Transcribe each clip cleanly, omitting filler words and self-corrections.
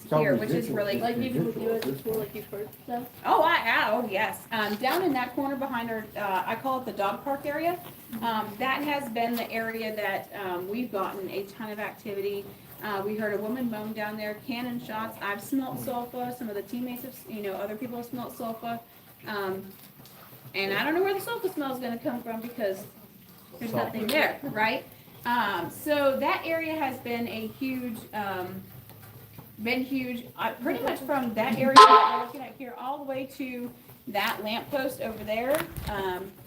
here, which is really, like even with you at the school, like you've heard stuff. oh yes. Down in that corner behind our, I call it the dog park area. That has been the area that we've gotten a ton of activity. We heard a woman moan down there, cannon shots. I've smelt sulfa. Some of the teammates have, other people have smelt sulfa. And I don't know where the sulfa smell is going to come from because there's nothing there, right? So that area has been a huge, pretty much from that area that we're looking at here all the way to that lamppost over there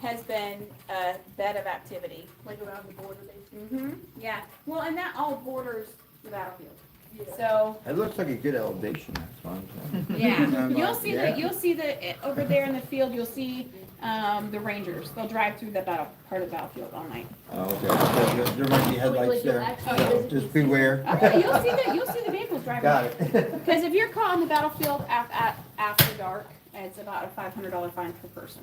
has been a bed of activity. Like around the border, basically. Mm-hmm. Yeah. Well, and that all borders the battlefield. Yeah. So It looks like a good elevation, that's fine. yeah, you'll see Yeah. you'll see over there in the field. You'll see the Rangers. They'll drive through the part of the battlefield all night. Oh, okay. There might be headlights there. So just beware. Okay, you'll see the vehicles driving. Got it. Because if you're caught on the battlefield after dark, it's about a $500 fine per person.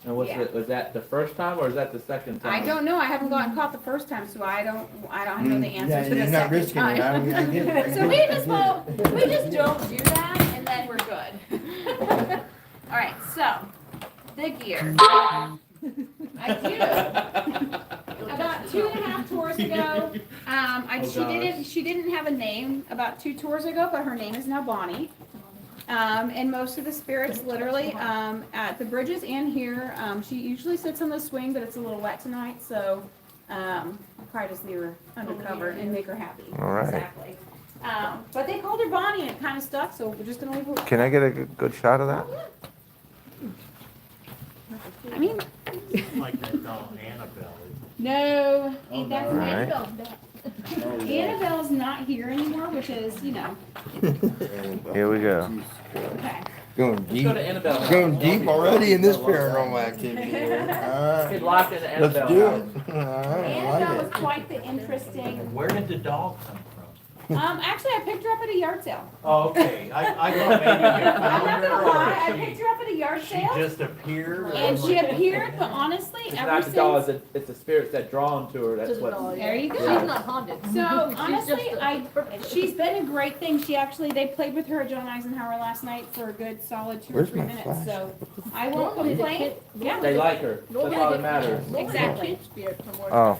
And was that the first time or is that the second time? I don't know. I haven't gotten caught the first time, so I don't know the answer to the You're not second risking it. time. I get it. So we just don't do that, and then we're good. All right, so the gear. I do. About 2.5 tours ago, she didn't have a name about 2 tours ago, but her name is now Bonnie. And most of the spirits, literally, at the bridges and here, she usually sits on the swing, but it's a little wet tonight, so I'll probably just leave her undercover and make her happy. All right. Exactly. But they called her Bonnie, and it kind of stuck, so we're just gonna leave her. Can I get a good shot of that? I mean, Like that doll Annabelle. no, Oh, that's no. Annabelle's back. Annabelle's not here anymore, which is, Here we go. okay. Going Let's deep. go to Annabelle. Going deep already in this paranormal activity here. Get locked into Let's Annabelle. do house. it. I Annabelle was like quite the interesting. Where did the doll come from? Actually, I picked her up at a yard sale. Oh, okay, I thought maybe you I'm not found gonna her lie, I or picked her up at a yard she sale, just appeared. and she appeared, but honestly, It's ever not the doll, since. it's the spirits that draw them to her. That's what. There you She's go. not haunted. So She's honestly, just she's been a great thing. They played with her at John Eisenhower last night for a good solid 2 or Where's 3 my minutes, flash? so I won't Normally the complain. kid- Yeah. They like her. That's all that matters. Exactly. Oh.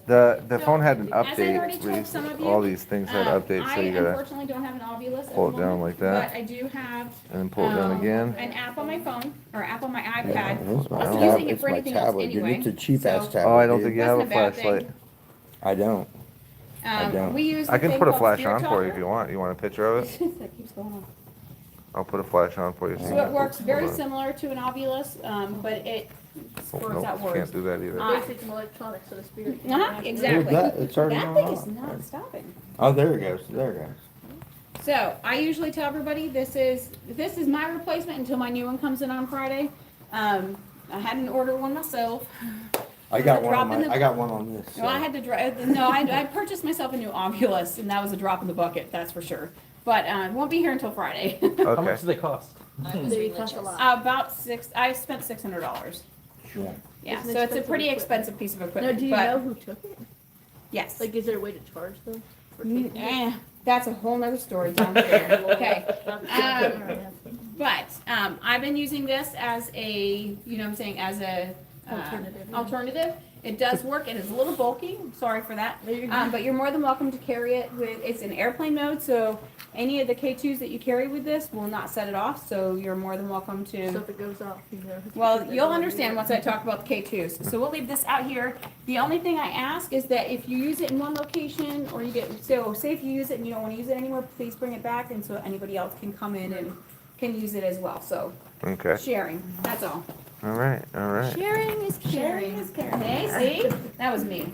The So, phone had an as I already update. told some of you, All these things had updates, so you I gotta unfortunately don't have an Ovilus at pull it the down moment, like that. but I do have and then pull it down again. an app on my phone, or app on my Yeah, iPad. it's my I was tab- using it it's for my anything else tablet, dude. anyway. It's a cheap ass So- tablet. Oh, I don't dude. think you have a Wasn't a bad thing. flashlight. I don't. I don't. We use I the can thing put a called flash Spirit on for you if Talker. you want. You want a picture of it? That keeps going on. I'll put a flash on for you. So it works very Hold on. similar to an Ovilus, but it Oh, squirts out nope, words. can't do that either. Basic electronics, so the spirit. Exactly. That, it's already That on thing off. is not stopping. Oh, there it goes. There it goes. So I usually tell everybody this is my replacement until my new one comes in on Friday. I hadn't ordered one myself. I got one on Dropping my. the- I got one on this. Well, I had to drive. No, I purchased myself a new Ovilus, and that was a drop in the bucket, that's for sure. But it won't be here until Friday. How Okay. much do they cost? They cost a lot. About I spent $600. Sure. Yeah, It's so an it's a expensive pretty equipment. expensive piece of Now, equipment. do you but know who took it? yes. Like, is there a way to charge them? for taking it? That's a whole nother story down there. Okay. Alright. But I've been using this as a, as a Alternative, yeah. alternative. It does work. It is a little bulky. I'm sorry for that. No, you're good. But you're more than welcome to carry it with. It's in airplane mode, so any of the K2s that you carry with this will not set it off. So you're more than welcome So to. if it goes off, you know. it's Well, because they're you'll going understand to- once I talk about the K2s. So we'll leave this out here. The only thing I ask is that if you use it in one location, or you get say if you use it and you don't want to use it anymore, please bring it back, and so anybody else can come in and can use it as well. So Okay. sharing. That's all. All right. All right. Sharing is caring. Hey, see? That was me.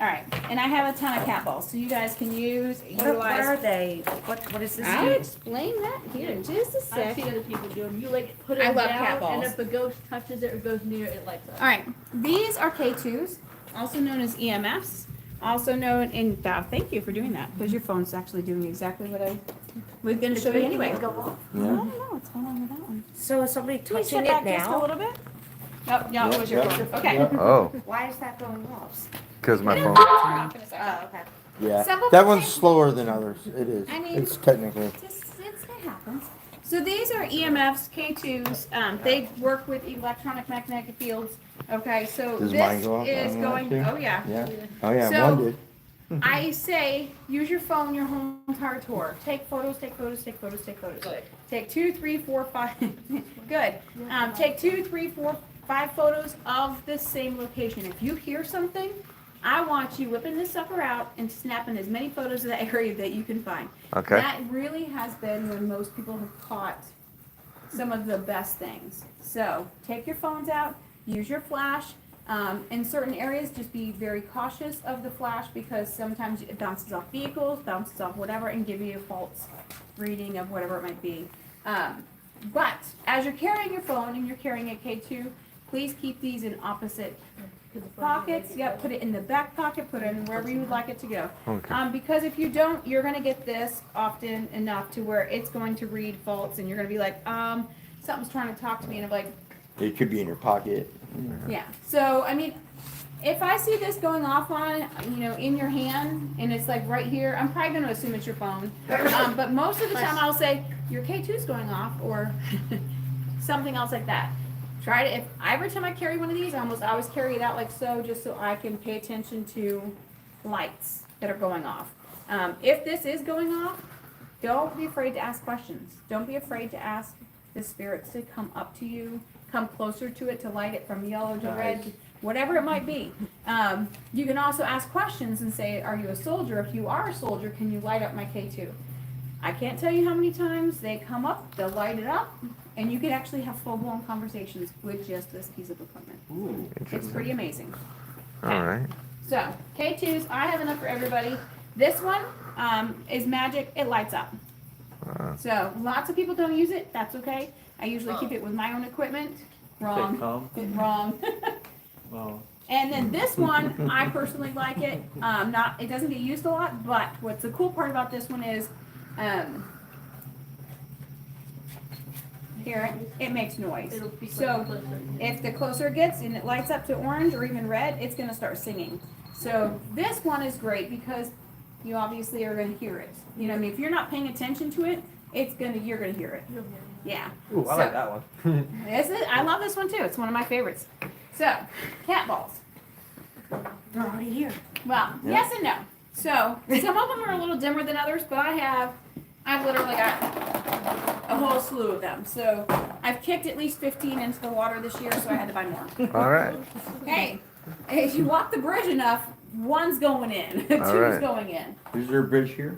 All right, and I have a ton of cat balls, so you guys can utilize. What are they? What is this? I'll do? explain that here in just a I've sec. seen other people do them. You like put I it love cat down, and balls. if a ghost touches it or goes near it, it lights up. All right, these are K2s, also known as EMFs, also known in. Thank you for doing that, because your phone's actually doing exactly what I was going to show you anyway. I don't know what's going on with that one. So is somebody Can we touching shut back it just a now? little bit? Nope, no, it was your Yep, phone. yep, Okay. yep. Oh, Why is that going off? because my phone. Turn off in a second. Oh, okay. Yeah, Some of that them one's take- slower than others. It is. I mean- It's technically. It happens. So these are EMFs, K2s. They work with electronic magnetic fields. Okay, so Does this mine go off is on that going. too? Oh yeah. Yeah. Oh yeah, So- one did. I say use your phone your whole entire tour. Take photos, take photos, take photos, take photos. Good. Take 2, 3, 4, 5. Good. Take 2, 3, 4, 5 photos of this same location. If you hear something, I want you whipping this sucker out and snapping as many photos of that area that you can find. Okay. That really has been when most people have caught some of the best things. So take your phones out, use your flash. In certain areas, just be very cautious of the flash because sometimes it bounces off vehicles, bounces off whatever, and give you a false reading of whatever it might be. But as you're carrying your phone and you're carrying a K2, please keep these in opposite pockets. Yep, put it in the back pocket, put it in wherever you would like it to go. Okay. Because if you don't, you're gonna get this often enough to where it's going to read false, and you're gonna be like, something's trying to talk to me, and I'm like, It could be in your pocket. yeah. So I mean, if I see this going off on, in your hand, and it's like right here, I'm probably gonna assume it's your phone. But most of the time, I'll say your K2's going off, or something else like that. Try to. Every time I carry one of these, I almost always carry it out like so, just so I can pay attention to lights that are going off. If this is going off, don't be afraid to ask questions. Don't be afraid to ask the spirits to come up to you, come closer to it to light it from yellow to red, whatever it might be. You can also ask questions and say, are you a soldier? If you are a soldier, can you light up my K2? I can't tell you how many times they come up, they'll light it up, and you can actually have full-blown conversations with just this piece of equipment. Ooh. It's pretty amazing. All right. So, K2s, I have enough for everybody. This one is magic, it lights up. So, lots of people don't use it, that's okay. I usually keep it with my own equipment. Wrong. Wrong. Oh. And then this one, I personally like it. It doesn't get used a lot, but what's the cool part about this one is, hear it makes noise. It'll be So, closer. if the closer it gets and it lights up to orange or even red, it's gonna start singing. So this one is great because you obviously are gonna hear it. You know what I mean? If you're not paying attention to it, you're gonna hear it. You'll hear it. Yeah. Ooh, I like that one. I love this one too. It's one of my favorites. So, cat balls. They're already here. Well, yes and no. So, some of them are a little dimmer than others, but I've literally got a whole slew of them. So, I've kicked at least 15 into the water this year, so I had to buy more. All right. Hey, if you walk the bridge enough, one's going in, two's right. going in. Is there a bridge here?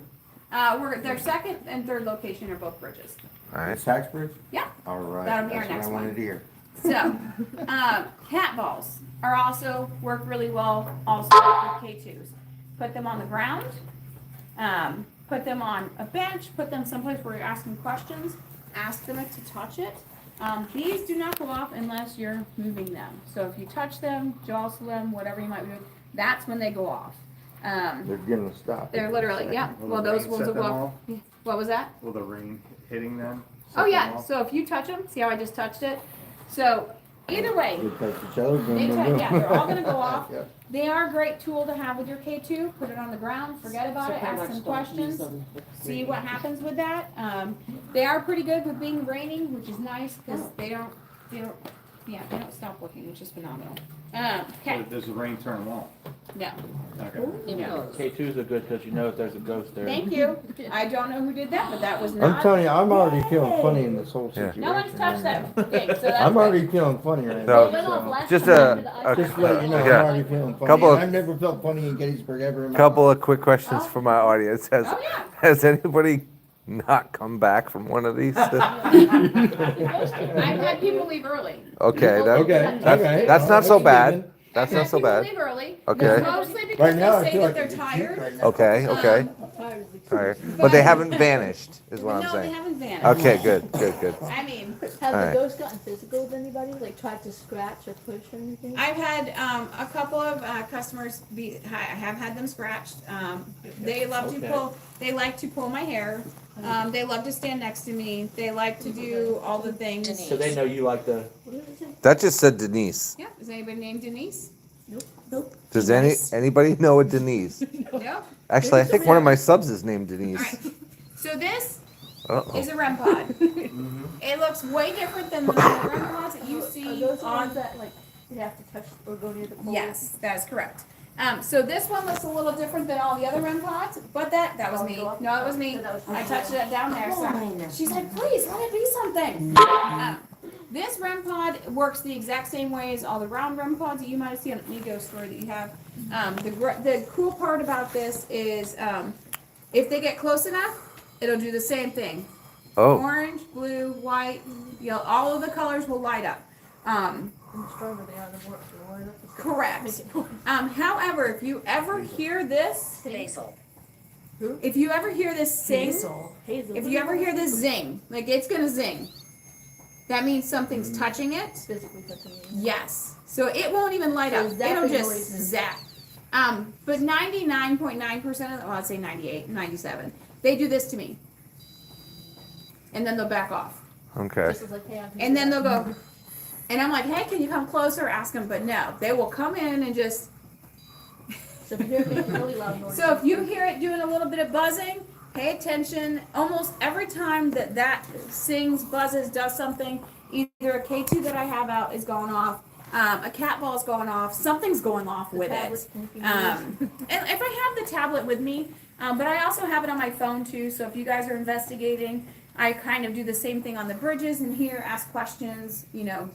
Their second and third location are both bridges. All right. Tax bridge? Yeah. All right. That'll be our That's next what I one. wanted to hear. So, cat balls are also work really well also with K2s. Put them on the ground, put them on a bench, put them someplace where you're asking questions, ask them to touch it. These do not go off unless you're moving them. So if you touch them, jostle them, whatever you might be doing, that's when they go off. They're gonna stop. They're literally, yeah, Will well, the those rain ones set will go them off. off? What was that? Will the rain hitting them? Oh, set them yeah, off? so if you touch them, see how I just touched it? So, either way, They touch each other, boom, They boom, touch- boom. yeah, they're all gonna go off. Yeah. they are a great tool to have with your K2. Put it on the ground, forget about it, ask some questions, see what happens with that. They are pretty good with being raining, which is nice, because they don't stop working, which is phenomenal. Okay, Does the rain turn them off? no, Okay. no. K2s are good because you know if there's a ghost there. Thank you. I don't know who did that, but that was I'm not. telling you, I'm already feeling funny in this whole Yeah. situation. No one's touched that thing, so that's I'm good. already feeling funny right So, now. just Just to let you know, I'm yeah. already feeling funny. Couple of- I've never felt funny in Gettysburg ever in my Couple life. of quick questions for my audience. Oh, yeah. Has anybody not come back from one of these? I've had people leave early. Okay, Okay, that's, okay. that's not so That's bad. good. That's I've not had so people bad. leave early. Okay. Mostly because Right now, I they say feel that like they're a geek tired. right now. Okay, okay. All right. But they haven't vanished, is what I'm No, they saying. haven't vanished. Okay, good. I mean, Have Alright. the ghosts gotten physical with anybody? Like tried to scratch or push or anything? I've had a couple of customers I have had them scratched. They love to Okay. pull. They like to pull my hair. They love to stand next to me. They like to do all the things. So they know you like the. What did it say? That just said Denise. Yeah. Is anybody named Denise? Nope. Does anybody know a Denise? No. Actually, I think one of my subs is named All Denise. right. So this Uh-oh. is a REM pod. It looks way different than the REM pods that you Are see those the ones on. that like you have to touch or go near the pole? Yes, that is correct. So this one looks a little different than all the other REM pods, but that was me. No, it was me. I touched it down there. So she's like, please let it be something. This REM pod works the exact same way as all the round REM pods that you might have seen on the Ego store that you have. The cool part about this is if they get close enough, it'll do the same thing. Oh. Orange, blue, white, yellow, all of the colors will light up. The stronger they are, the more it'll light up. Correct. However, if you ever hear this, Basil. if you ever hear this sing, Hazel. if you ever hear this zing, like it's gonna zing, that means something's touching it. Physically touching it. Yes. So it won't even light So up. zapping It'll just noises. zap. But 99.9% of, well, I'd say 98, 97, they do this to me. And then they'll back off. Okay. Just as like, hey, I'm And then they'll go, and I'm like, hey, can you come closer? Ask them, but no, they will come in and just. So if you hear it really loud noise. So if you hear it doing a little bit of buzzing, pay attention. Almost every time that sings, buzzes, does something, either a K2 that I have out is going off, a cat ball is going off, something's going off with it. And if I have the tablet with me, but I also have it on my phone too, so if you guys are investigating, I kind of do the same thing on the bridges and here, ask questions,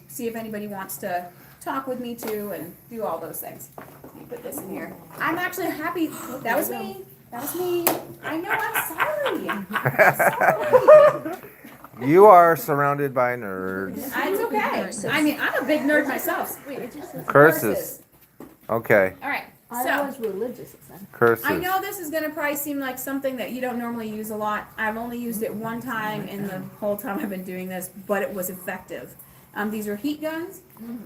see if anybody wants to talk with me too, and do all those things. Let me put this in here. I'm actually happy. That was me. That was me. I know, I'm sorry. You are surrounded by nerds. It's okay. I mean, I'm a big nerd myself. Wait, it just says Curses. Okay. All right. I So, was religious then. Curses. I know this is going to probably seem like something that you don't normally use a lot. I've only used it one time in the whole time I've been doing this, but it was effective. These are heat guns.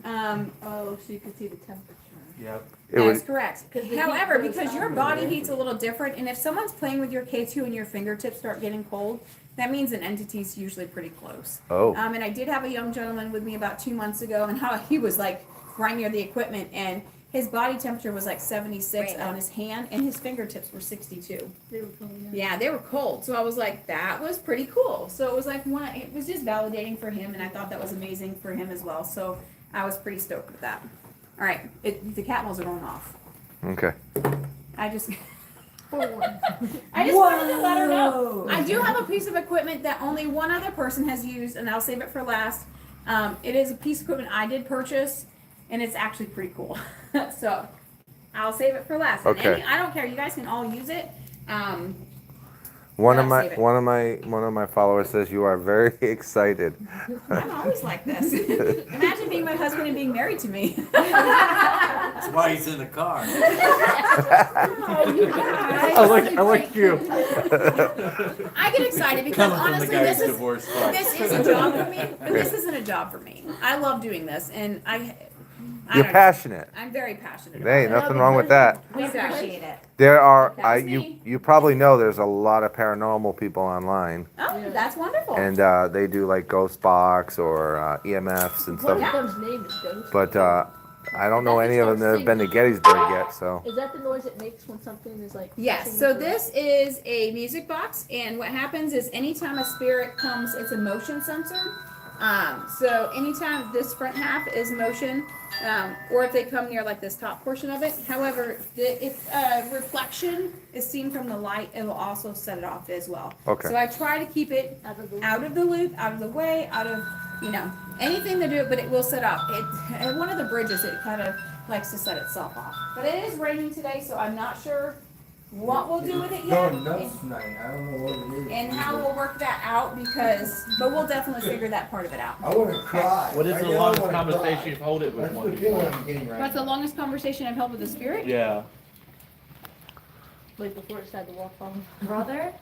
Oh, so you could see the temperature. Yep. It That's was, correct. 'Cause the However, heat goes because your up. body heat's a little different, and if someone's playing with your K2 and your fingertips start getting cold, that means an entity's usually pretty close. oh. And I did have a young gentleman with me about 2 months ago, and how he was like right near the equipment, and his body temperature was like 76 on his hand, and his fingertips were 62. They were coming in. Yeah, they were cold. So I was like, that was pretty cool. So it was like it was just validating for him, and I thought that was amazing for him as well. So I was pretty stoked with that. All right, the cat balls are going off. Okay. I just wanted to let her know. I do have a piece of equipment that only one other person has used, and I'll save it for last. It is a piece of equipment I did purchase, and it's actually pretty cool. So I'll save it for last. And Okay. I don't care. You guys can all use it. One of I'll my save it. one of my followers says you are very excited. I'm always like this. Imagine being my husband and being married to me. That's why he's in the car. Oh, you guys. I like you. I get excited because Coming from the honestly, guy's this is divorce this is a job for me, but this isn't a job for me. I love doing this, and I You're don't know. passionate. I'm very passionate. There ain't about nothing wrong with that. it. We appreciate it. There are That was me. you probably know there's a lot of paranormal people online, Oh, that's wonderful. and they do like ghost box or EMFs and One stuff. of them's name is Ghost. But I don't know any of them that have been to Gettysburg yet. So Is that the noise it makes when something is like? Yes, touching so the- this is a music box, and what happens is anytime a spirit comes, it's a motion sensor. So anytime this front half is motion, or if they come near like this top portion of it. However, if reflection is seen from the light, it will also set it off as well. Okay. So I try to keep it Out of the out of the loop, out of the way, out of, anything to do it, but it will set off. At one of the bridges, it kind of likes to set itself off. But it is raining today, so I'm not sure what we'll do with it yet. Going nuts tonight, I don't know what it is. And how we'll work that out but we'll definitely figure that part of it out. I wanna cry. What is I the really longest wanna conversation cry. you've held it with That's one the feeling before? I'm getting right What's the now. longest conversation I've held with the spirit? Yeah. Like before it started to walk on. Brother?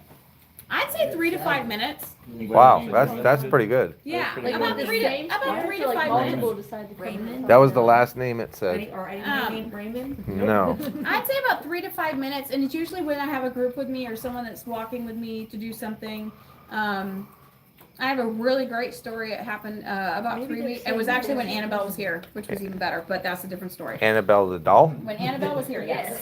I'd say 3 to 5 minutes. wow, that's pretty good. Yeah, pretty about good. 3 to about 3 to like 5 multiple minutes. decide to come Raymond? in. That was the last name it said. Or anything Raymond? No. I'd say about 3 to 5 minutes, and it's usually when I have a group with me or someone that's walking with me to do something. I have a really great story. It happened about Maybe 3 they're weeks. It was saying actually when there's- Annabelle was here, which was even better, but that's a different story. Annabelle the doll. When Annabelle was here, yes.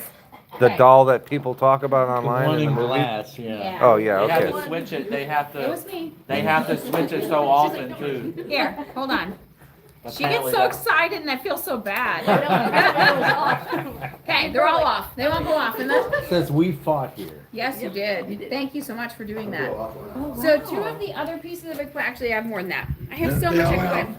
The Okay. doll that people talk about The online one in the in movie? glass, yeah. Yeah. Oh, yeah, They have okay. to switch it, they have It to, was me. switch it so often too. Here, hold on. She gets Apparently so that's- excited and I feel so bad. Yeah. Okay, they're all off. They won't go off. And that's, Says we fought here. yes, you did. Thank you so much for doing that. Oh, So wow. 2 of the other pieces of equipment, actually I have more than that. I have so much equipment.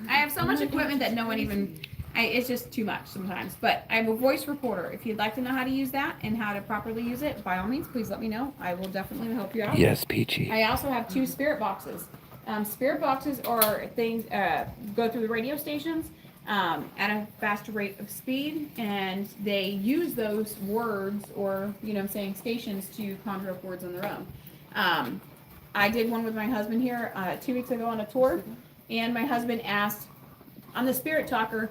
I have so much equipment that no one even, it's just too much sometimes. But I have a voice recorder. If you'd like to know how to use that and how to properly use it, by all means, please let me know. I will definitely help you out. Yes, Peachy. I also have 2 spirit boxes. Spirit boxes are things, go through the radio stations at a faster rate of speed, and they use those words or, you know what I'm saying, stations to conjure up words on their own. I did one with my husband here 2 weeks ago on a tour, and my husband asked, on the Spirit Talker,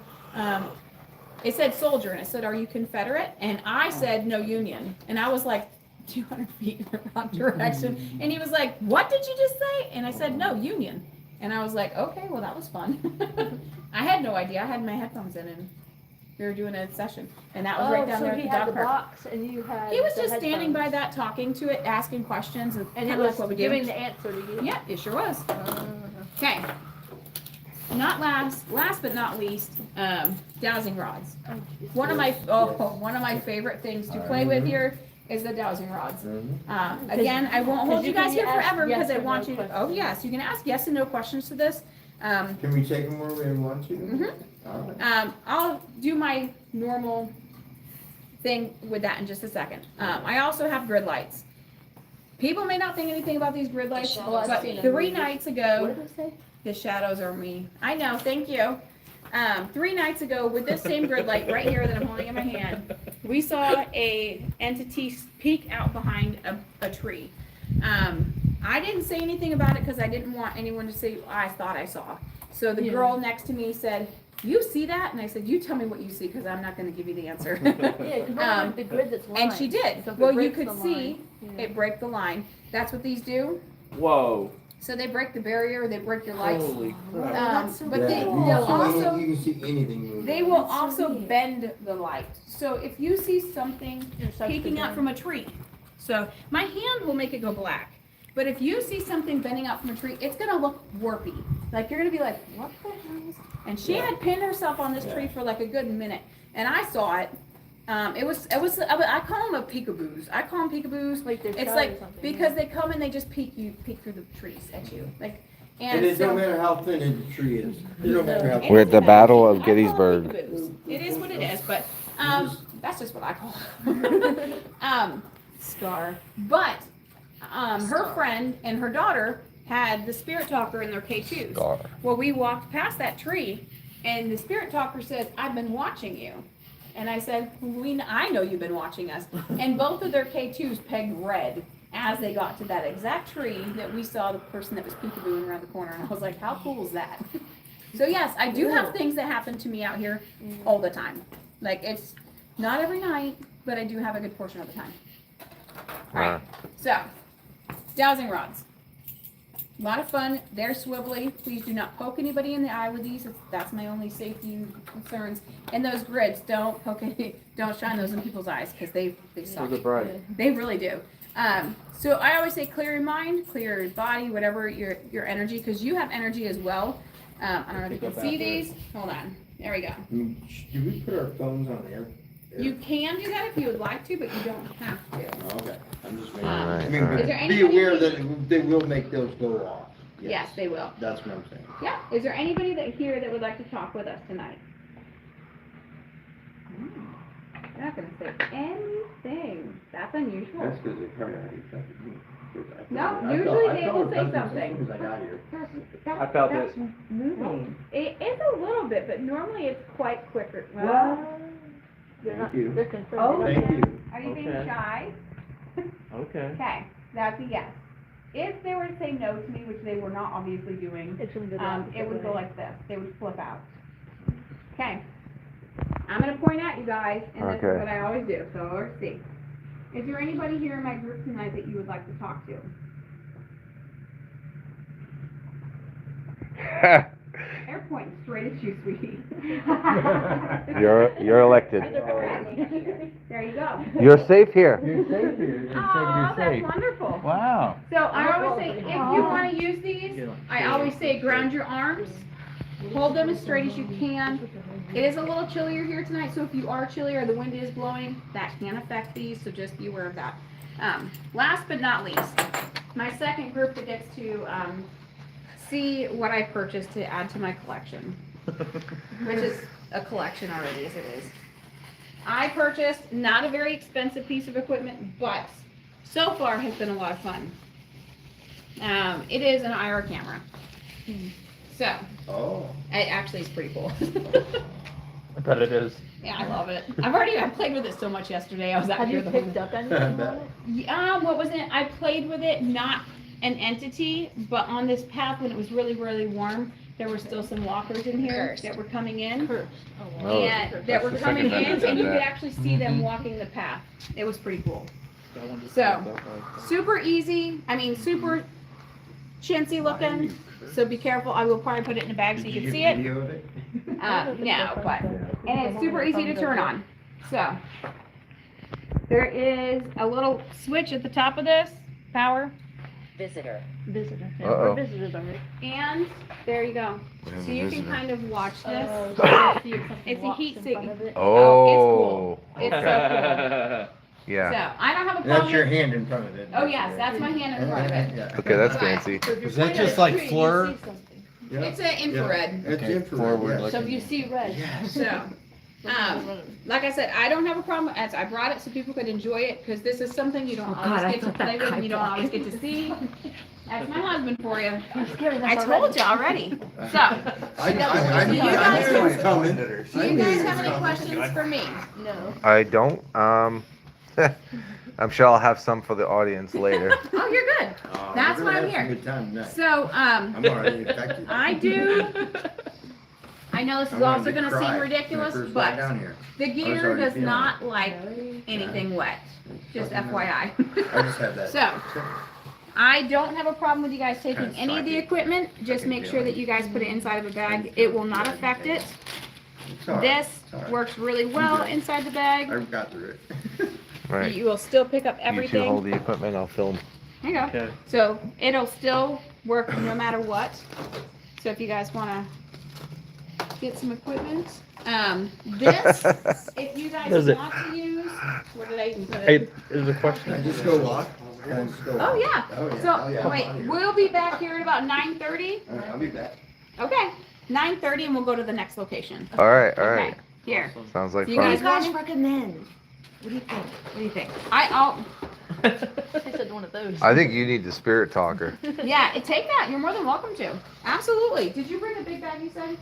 it said soldier, and it said, are you Confederate? And I said, no, Union. And I was like, 200 feet in the wrong direction. And he was like, what did you just say? And I said, no, Union. And I was like, okay, well, that was fun. I had no idea. I had my headphones in and we were doing a session. And that was right down so there at he the had dog the park. box and you had. He was the just standing by headphones. that, talking to it, asking questions, and And kind it of was like what we do. giving the answer to you. Yeah, it sure was. Okay. Not last but not least, dowsing rods. One of my favorite things to play with here is the dowsing rods. Again, I won't hold you guys here forever because I want you. Oh yes, you can ask yes and no questions to this. Can we take them where we want to? Mhm. I'll do my normal thing with that in just a second. I also have grid lights. People may not think anything about these grid lights, Oh, I've but seen 'em. 3 nights ago, What did it say? the shadows are me. I know, thank you. 3 nights ago, with this same grid light right here that I'm holding in my hand, we saw a entity peek out behind a tree. I didn't say anything about it because I didn't want anyone to say I thought I saw. So the girl next to me said, you see that? And I said, you tell me what you see because I'm not going to give you the answer. Yeah, because the grid that's lined. And she did. So if it Well, you breaks could the see line, yeah. it break the line. That's what these do. Whoa, So they break the barrier, they break your lights. holy crap. But Yeah, they, you they'll can see also, you can see anything moving. they will That's so also neat. bend the light. So if you see something It starts to peeking out bend. from a tree, so my hand will make it go black. But if you see something bending out from a tree, it's gonna look warpy. Like you're gonna be like, what the hell is? And she had pinned herself on this tree for like a good minute, and I saw it. It was. I call them a peekaboos. I call them peekaboos. Like they're It's shy or like something, because yeah. they come and they just peek through the trees at you, like. And it so- don't matter how thin the tree is. It don't matter how. We're at the Battle of I call them Gettysburg. peekaboos. It is what it is, but that's just what I call them. Scar. But her friend and her daughter had the Spirit Talker in their K2s. Scar. Well, we walked past that tree, and the Spirit Talker said, "I've been watching you." And I said, I know you've been watching us. And both of their K2s pegged red as they got to that exact tree that we saw the person that was peekabooing around the corner. And I was like, how cool is that? So yes, I do have things that happen to me out here all the time. Like it's not every night, but I do have a good portion of the time. All right, so dowsing rods. A lot of fun. They're swivelly. Please do not poke anybody in the eye with these. That's my only safety concerns. And those grids, don't poke any, don't shine those in people's eyes because they suck. Those are bright. They really do. So I always say clear your mind, clear your body, whatever your energy, because you have energy as well. I don't know if you can see these. Hold on. There we go. Do we put our phones on air? You can do that if you would like to, but you don't have to. Oh, okay. I'm just making. Alright, I mean, alright. Is there be anybody- aware that they will make those go off. Yes, they will. That's what I'm saying. Yeah. Is there anybody here that would like to talk with us tonight? You're not gonna say anything. That's unusual. That's because they probably already accepted me. No, usually they will say something. As soon as I got here. I felt it. Moving. It's a little bit, but normally it's quite quicker. Well, They're not, Thank you. they're concerned. Oh, They don't Thank have- you. are you being Okay. shy? Okay. Okay, that's a yes. If they were to say no to me, which they were not obviously doing, It's gonna go the it opposite would go way. like this. They would flip out. Okay. I'm gonna point at you guys, and this is Okay. what I always do, so let's see. Is there anybody here in my group tonight that you would like to talk to? They're pointing straight at you, sweetie. You're elected. There you go. You're safe here. You're safe here. It said Oh, you're that's safe. wonderful. Wow. So I always say, if you want to use these, I always say ground your arms, hold them as straight as you can. It is a little chillier here tonight, so if you are chilly or the wind is blowing, that can affect these, so just be aware of that. Last but not least, my second group that gets to see what I purchased to add to my collection, which is a collection already as it is. I purchased not a very expensive piece of equipment, but so far has been a lot of fun. It is an IR camera. So, it actually is pretty cool. I bet it is. Yeah, I love it. I played with it so much yesterday. I was out Have here you the whole picked up anything on it? Yeah, what was it? I played with it, not an entity, but on this path when it was really, really warm, there were still some walkers in here that were coming in. Oh. And that were That's the coming second time in, it's done and you could that. actually see them walking the path. It was pretty cool. So, super easy. I mean, super chintzy looking. So be careful. I will probably put it in a bag so you can see it. No, but and it's super easy to turn on. So there is a little switch at the top of this, power, Visitor. Visitor. Yeah, Uh-oh. we're visitors already. and there you go. So you can kind of watch this. It's a heat sink. Oh. It's so Okay. cool. Yeah. So I don't have a That's problem. your hand in front of it. Oh yes, that's my hand in front of it. Yeah. Okay, that's But- fancy. Is that just like FLIR? You It's an infrared. It's Okay, infrared, forward yeah. So if you see red. So, like I said, I don't have a problem. As I brought it so people could enjoy it because this is something you don't Oh, God, always I get to thought that play with and you don't kite always get to see. That's my husband for you. You're scaring us I told already. you already. So, I Do you knew guys- it was coming. do you guys have any questions for me? No. I don't. I'm sure I'll have some for the audience later. Oh, you're good. That's We're why gonna I'm have some here. Good time tonight. So, I'm already infected. I do. I know this is I wanted also to going to cry seem when I ridiculous, first got but down here. the was gear already does feeling not like anything wet. Just Fucking FYI. I just had that. So, I don't have a problem with you guys taking Kinda any of the sucky. equipment. Just make sure that you guys put it inside of a bag. It will not affect it. It's all right. This It's all right. works really well good. inside the bag. I got through it. Right. You will still pick up You two hold everything. the equipment. I'll film. There you go. Okay. So it'll still work no matter what. So if you guys want to get some equipment, this, if you guys Does it- want to use, where did I even put Hey, it? there's a Can I question. just go walk? Can I just go Oh walk? yeah. Oh, yeah. So Oh, yeah. I'm wait, out of here. we'll be back here at about 9:30. All right, I'll be back. Okay, 9:30, and we'll go to the next location. All right. All Okay, right. here. Sounds like You What do guys you fun. guys recommend? What do you think? What do you think? I I said one of those. I think you need the spirit talker. yeah, take that. You're more than welcome to. Absolutely. Did you bring a big bag? You said.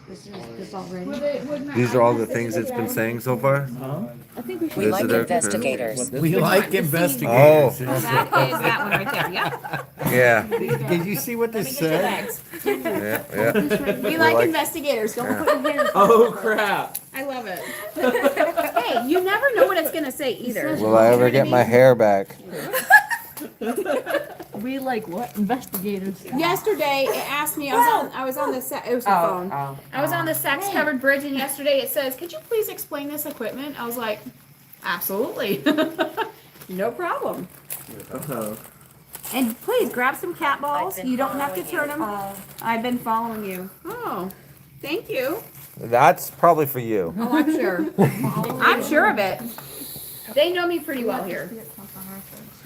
This is this already. These are all the things it's been saying so far. I think we should. We like Visitor- investigators. We like Oh. investigators. That is that one right there. Yep. Yeah. Did you see what this said? Yeah. Yeah. We like like investigators. Don't put your hands. Oh crap! I love it. Hey, you never know what it's gonna say either. Will I ever get my hair back? We like what? Investigators. Yesterday, it asked me. I was on the it was the phone. I was on the sex covered bridge, and yesterday it says, "Could you please explain this equipment?" I was like, "Absolutely, no problem." And please grab some cat balls. You don't have to turn them. I've been following you. Oh, thank you. That's probably for you. Oh, I'm sure. I'm sure of it. They know me pretty well here.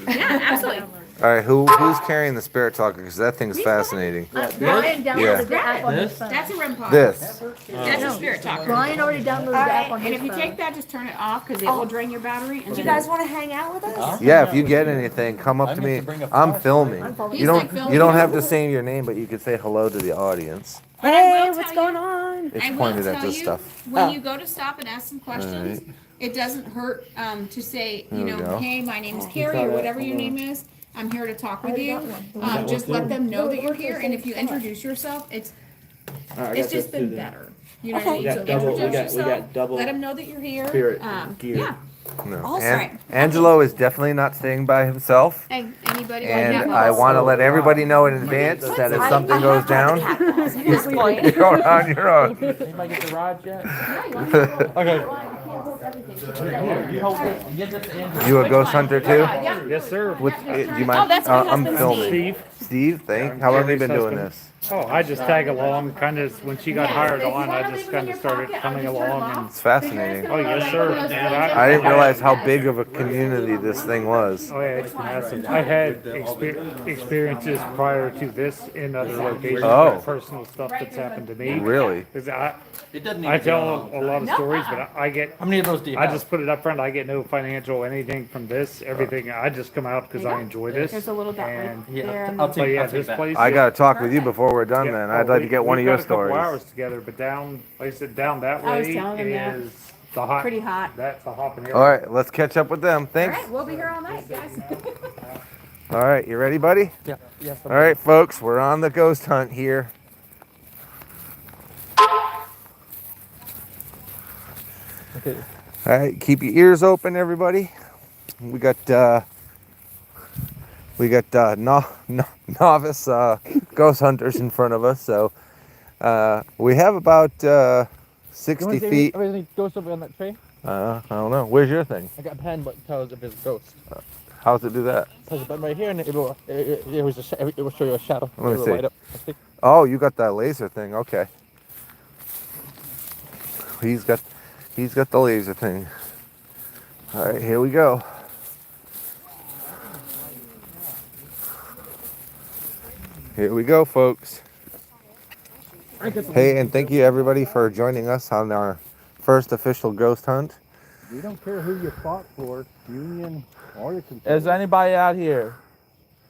Yeah, absolutely. All right. Who's carrying the spirit talker? Because that thing's fascinating. Brian downloaded the app on his This? phone. That's a REM pod. This. That's a spirit talker. Brian already downloaded the app on And his if you phone. take that, just turn it off because it will drain your battery. And You guys want to hang out with us? Yeah. If you get anything, come up I to meant me. to bring a I'm flashlight. filming. following You He's like don't. filming You don't you. have to say your name, but you can say hello to the audience. But I Hey, will what's tell going you- on? It's I will pointed at tell this you, stuff. when Oh. you go to stop and ask some questions, Alright. it doesn't hurt to say, you There we know, go. hey, my name is Carrie or whatever your name is. I'm here to talk with you. Just let them know that you're here, and if you introduce yourself, it's just been better. You know what I Okay. mean? We got So double- we introduce got yourself, double let them know that you're here. spirit Yeah, gear. No. Also- Angelo is definitely not staying by himself. Hey, anybody? And I want to let everybody know in advance that if something goes down, At this point. you're on your own. Anybody get the rods yet? You a ghost hunter too? Yes, sir. Do you mind? that's my I'm husband, filming. Steve. Steve, how long have you been doing this? Oh, I just tag along. Kind of when she got hired on, I just kind of started coming along. And It's fascinating. oh yes, sir. And I didn't realize how big of a community this thing was. Oh yeah, it's massive. I had experiences prior to this in other locations, Oh. with personal stuff that's happened to me. Really? 'Cause It doesn't I tell a lot of stories, but I get. How many of those do you I have? just put it up front. I get no financial anything from this. Everything. I just come out because I enjoy this. There's a little dot right And there. I'll but take, yeah, I'll take this that. place. I gotta talk with you before we're done, Yeah. man. Oh, I'd like to get one of we've your got a couple stories. hours together, but down, like I said, down that I was way telling him that. is the hot. Pretty hot. That's the hopping area. All right, let's catch up with them. All Thanks. right, we'll be here all night, guys. All right, you ready, buddy? Yeah. Yes. All right, folks, we're on the ghost hunt here. Okay. All right, keep your ears open, everybody. We got novice ghost hunters in front of us, so we have about 60 feet. Everything goes over on that tray. I don't know. Where's your thing? I got a pen, but tells if it's a ghost. How does it do that? Press a button right here, and it will show you a shadow. Let me It will see. light up. Oh, you got that laser thing. Okay. He's got the laser thing. All right, here we go. Here we go, folks. Hey, and thank you everybody for joining us on our first official ghost hunt. We don't care who you fought for, Union or your Is anybody out here?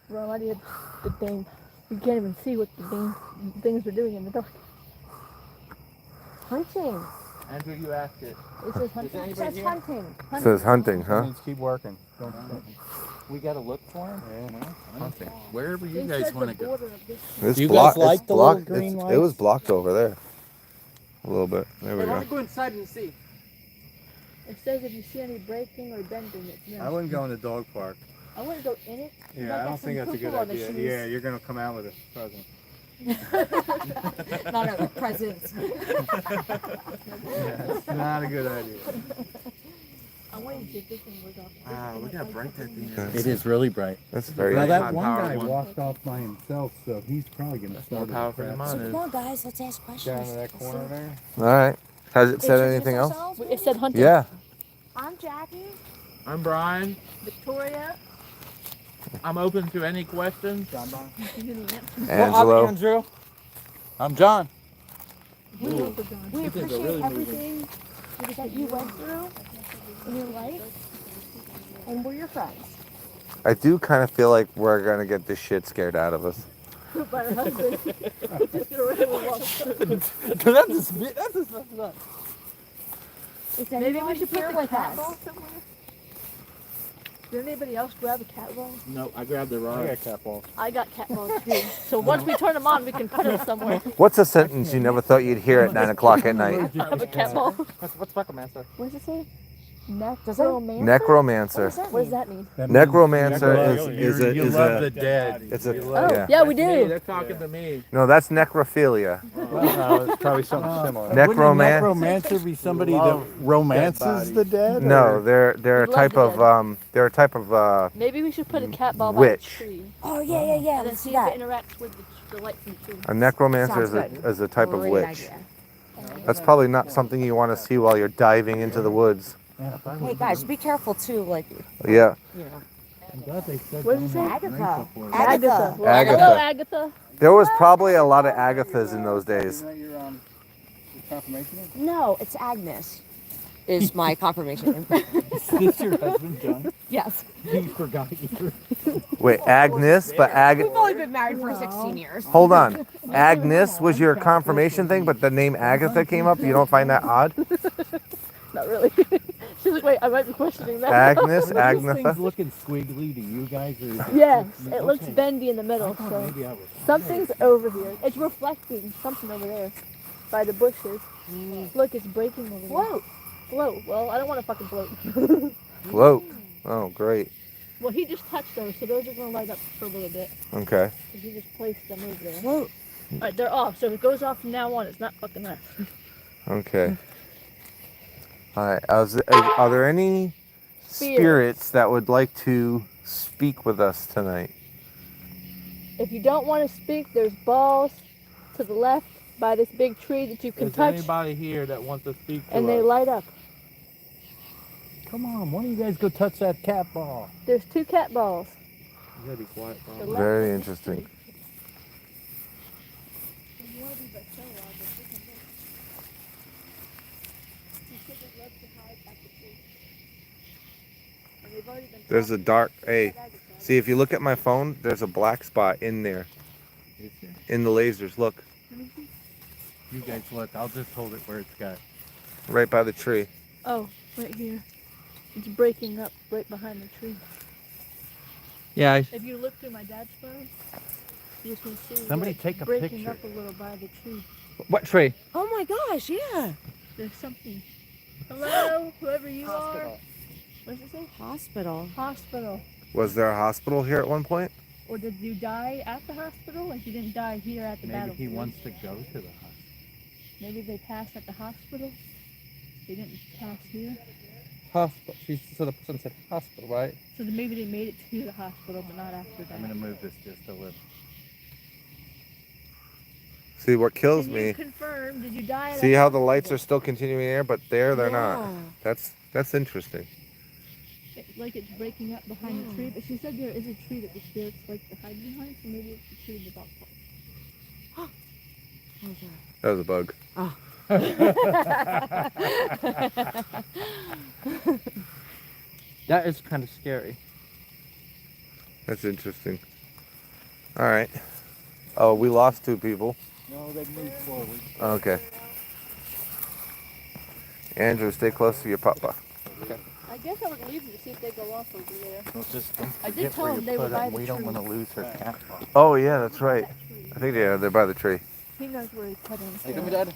Well, I did the thing. You can't even see what the things are doing in the dark. Hunting. Andrew, you asked it. It says hunting. It says hunting. It says hunting, huh? Let's keep working. Don't We gotta look for him? hunting. Wherever They said the border of this- It's You guys blocked. like It's the little blocked. green It was lights? blocked over there. A little bit. There we go. go inside and see. It says if you see any breaking or bending, it's no. I wouldn't go in the dog park. I wouldn't go in it. Yeah, got I don't some think that's a good poo-poo on the idea. shoes. Yeah, you're gonna come out with a present. Not a presents. It's not a good idea. I wanted to see if this thing was off. Wow, look how bright that thing Okay. is. It is really bright. That's very Now nice. that one Power guy one. walked off by himself, so he's probably gonna That's more start powerful than So mine come is. on, guys, let's ask questions. down to that corner there. All right. Has it said Introduce anything else? ourselves, It said hunting. Yeah. I'm Jackie. I'm Brian. Victoria. I'm open to any questions. Angelo. Andrew. I'm John. We really appreciate everything that you went through in your life, and we're your friends. I do kind of feel like we're gonna get this shit scared out of us. By our husband. Just threw it in the wall. That's messed up. Maybe we should put the cat ball somewhere. Did anybody else grab a cat ball? No, I grabbed the I rod. got cat balls. I got cat balls too. So once we turn them on, we can put them somewhere. What's a sentence you never thought you'd hear at 9 o'clock at night? I have a cat ball. What's Necromancer? What does it say? Necromancer? Necromancer. What does that mean? Necromancer is You love the dead. it's a Oh, yeah. yeah, we Hey, do. they're talking to me. No, that's necrophilia. It's probably something similar. Necromancer. Be somebody that romances the dead? No, they're a We love type the of Maybe we should put a cat ball by Witch. the tree. Oh, yeah. And then Let's see do if that. it interacts with the light from the tree. a necromancer Sounds is a type of Great witch. idea. That's probably not something you want to see while you're diving into the woods. Hey, guys, be careful too. Like, Yeah. you know. What did it say? Agatha. Agatha. Agatha. Well, Agatha. Hello, Agatha. There was probably a lot of Agathas in those days. Isn't that your confirmation? No, it's Agnes. Is my confirmation name. Is this your husband, John? Yes. He forgot you. Wait, Agnes, but We've only been married for 16 years. Hold on. Agnes was your confirmation thing, but the name Agatha came up. You don't find that odd? Not really. She's like, wait, I might be questioning that. Agnes, Things Agnetha. looking squiggly to you guys? Or is it- Yes, it looks Okay. bendy in the I middle, thought so maybe I was. something's over here. It's reflecting something over there by the bushes. Look, it's breaking over there. Float. Float. Well, I don't want to fucking float. Float. Oh, great. Well, he just touched those, so those are going to light up for a little bit. Okay. Because he just placed them over there. Whoa. Alright, they're off. So if it goes off from now on, it's not fucking us. Okay. All right. Are there any spirits that would like to speak with us tonight? If you don't want to speak, there's balls to the left by this big tree that you can Is there touch, anybody here that wants to speak to and they us? light up. Come on, why don't you guys go touch that cat ball? There's 2 cat balls. You gotta be quiet, The Bob. left Very and the interesting. tree. You want to be by so loud, but you can look. He said they love to hide at the tree. And they've already been There's a talking. dark. They Hey, said I could tell. see if you look at my phone, there's a black spot in there. In the lasers. Look, You guys look, I'll just hold it where it's got. right by the tree. Oh, right here. It's breaking up right behind the tree. Yeah, If you look through my dad's phone, you can see Somebody it's take a breaking picture. up a little by the tree. What tree? Oh my gosh, yeah. There's something. Hello, whoever you are. Hospital. What does it say? Hospital. Hospital. Was there a hospital here at one point? Or did you die at the hospital? Like you didn't die here at the Maybe battlefield? he wants to go to the hospital. Maybe they passed at the hospital. They didn't pass here. Hospital. So the person said hospital, right? So then maybe they made it to the hospital, but not after that. I'm gonna move this just a little. See what kills Can you me. confirm? Did you die? At See a how the lights are hospital? still continuing there, but there they're not. Yeah. That's interesting. Like it's breaking up behind the tree, but she said there is a tree that the spirits like to hide behind, so maybe it's the tree in the dog park. Okay. That was a bug. That is kind of scary. That's interesting. All right. Oh, we lost 2 people. No, they moved forward. Okay. Andrew, stay close to your papa. I guess I would leave them to see if they go off over there. Well, just don't I did forget tell where them you they were put by them. the We don't tree. want to lose her cat ball. Oh yeah, that's right. That tree. I think they're by the tree. He knows where he's putting them. Hey, come here, Dad.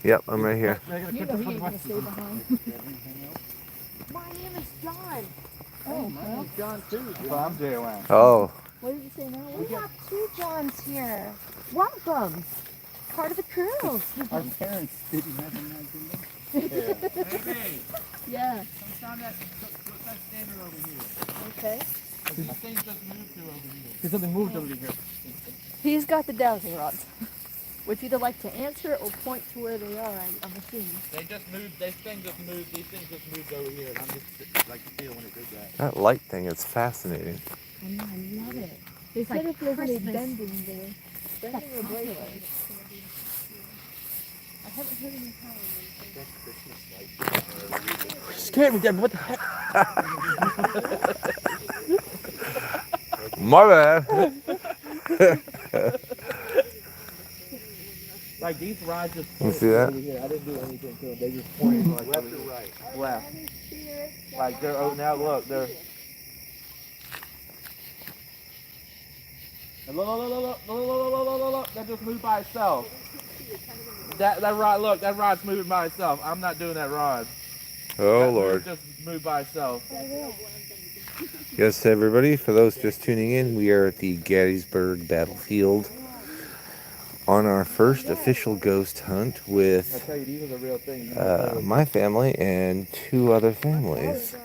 Yep, I'm right here. You know he ain't gonna stay behind. My name is John. Oh, well. John too. Well, I'm J.O.N. Oh, What did you say now? We have 2 Johns here. Welcome. Part of the crew. Our parents didn't have a nice Yeah. Okay. Because something moved over here. He's got the dowsing rods. Would you either like to answer or point to where they are? I'm assuming. They just moved. These things just moved over here, and I'm just like to feel when it did that. that light thing is fascinating. I know, I love it. They It's said like if there's any Christmas. bending there. Bending or breaking. fabulous. I haven't heard any power. Scared me, Dad. What the heck? My bad. Like these rods just You see that? over here. I didn't do anything to them. They just pointed like left or right. Left. Like they're oh now look they're. Look, that just moved by itself. That rod, look, that rod's moving by itself. I'm not doing that rod. Oh That Lord. just moved by itself. Yes, everybody. For those just tuning in, we are at the Gettysburg battlefield on our first official ghost hunt I with tell you, these are the real things. my family and 2 other families.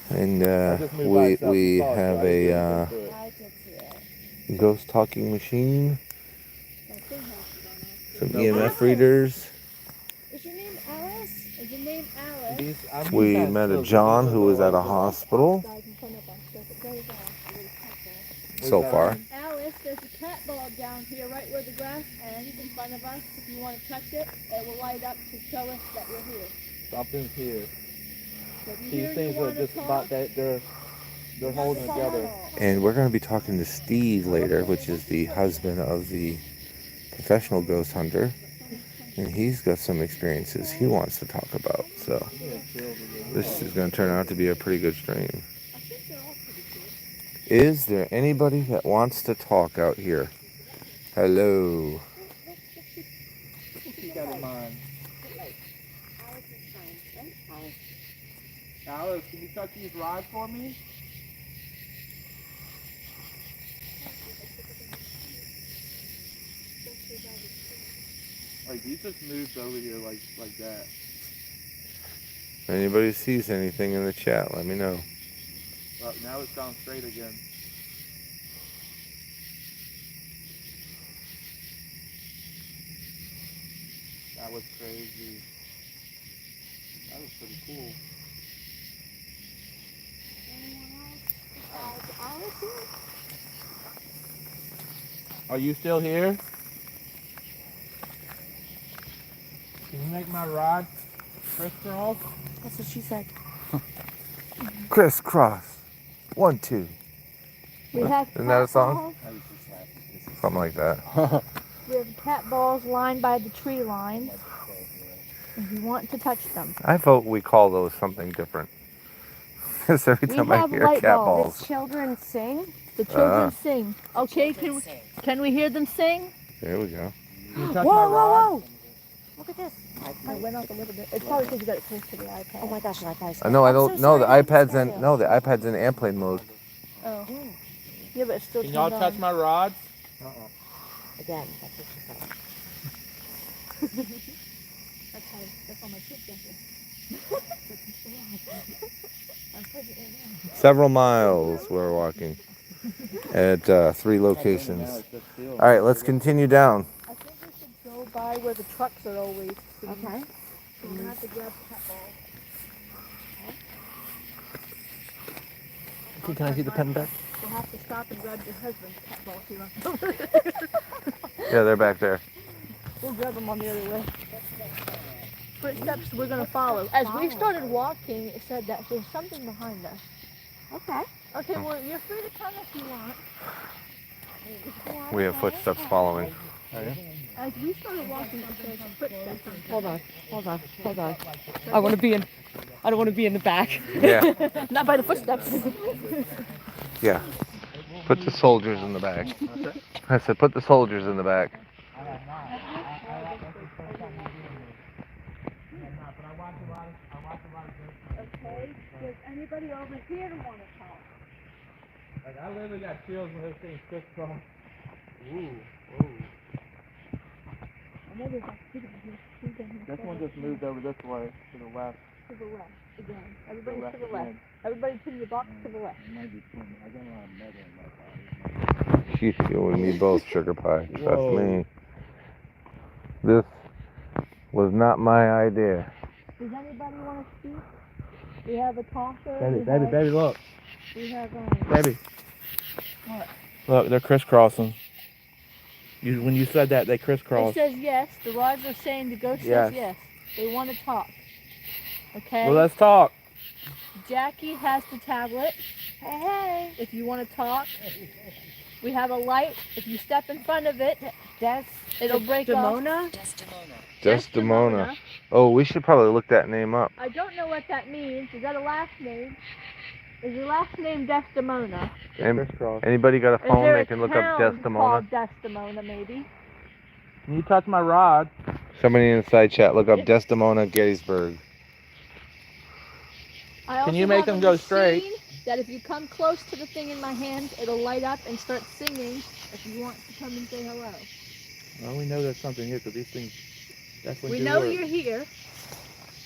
And we have a ghost talking machine, some EMF readers. Is your name Alice? Is your name Alice? These, We met a John who was at a hospital Guys in front of us. If it goes off, we'll cut that. so far. Alice, there's a cat ball down here right where the grass ends in front of us. If you want to touch it, it will light up to show us that you're here. something's here. So if you These hear things you are want to just talk, about that. They're holding together. And we're going to be talking to Steve later, which is the husband of the professional ghost hunter. And he's got some experiences he wants to talk about. So this is going to turn out to be a pretty good stream. Is there anybody that wants to talk out here? Hello. Alice, can you touch these rods for me? Like these just moved over here like that. If anybody sees anything in the chat, let me know. Now it's gone straight again. That was crazy. That was pretty cool. Are you still here? Can you make my rod crisscross? That's what she said. Crisscross. 1, 2. We have Isn't that a cat song? balls. Something like that. We have cat balls lined by the tree line. If you want to touch them. I vote we call those something different. Because every We time I have hear light cat bulbs. balls. The children sing. The children sing. Okay, can we hear them sing? There we go. Can you Whoa, touch whoa, my rod? whoa! Look at this. I went up a little bit. It's probably because you got it close to the iPad. Oh my gosh, my eyes. No, I I'm don't. so No, the sorry, iPad's I'm in. No, the iPad's in airplane mode. Oh. Yeah, but it's still Can turned y'all touch on. my rods? Again, that's what she said. That's on my chip jacket. Several miles we're walking at 3 locations. All right, let's continue down. I think we should go by where the trucks are always. Okay. So we're gonna have to grab cat balls. Okay, can I see the pen back? We'll have to stop and grab your husband's cat balls he left over there. Yeah, they're back there. We'll grab them on the other way. Footsteps we're gonna follow. As we started walking, it said that there's something behind us. Okay. Okay, well, you're free to turn if you want. We have footsteps following. As we started walking, it says footsteps. Hold on. I want to be in. I don't want to be in the back. Yeah, Not by the footsteps. yeah. Put the soldiers in the back. I said, put the soldiers in the back. Okay, does anybody over here want to talk? Like I literally got chills when this thing crisscross. Ooh. I know there's activity here. This one just moved over this way to the left. To the left again. Everybody left to the left. again. Everybody to the box to the left. You and me both, sugar pie. Trust Whoa. me. This was not my idea. Does anybody want to speak? We have a talker. Baby, look. We have Baby. What? Look, they're crisscrossing. When you said that, they It crisscrossed. says yes. The rods are saying the ghost Yes. says yes. They want to talk. Okay. Well, let's talk. Jackie has the tablet. Hey. If you want to talk. We have a light. If you step in front of it, it'll break off. Desdemona. Oh, we should probably look that name up. I don't know what that means. Is that a last name? Is your last name Desdemona? Anybody got a Is phone there they a can look up town Desdemona? called Desdemona, maybe? Can you touch my rod? Somebody in the side chat, look up Desdemona, Gettysburg. I also Can you make have a them go straight? machine that if you come close to the thing in my hand, it'll light up and start singing if you want to come and say hello. Well, we know there's something here because these things definitely We do know work. you're here,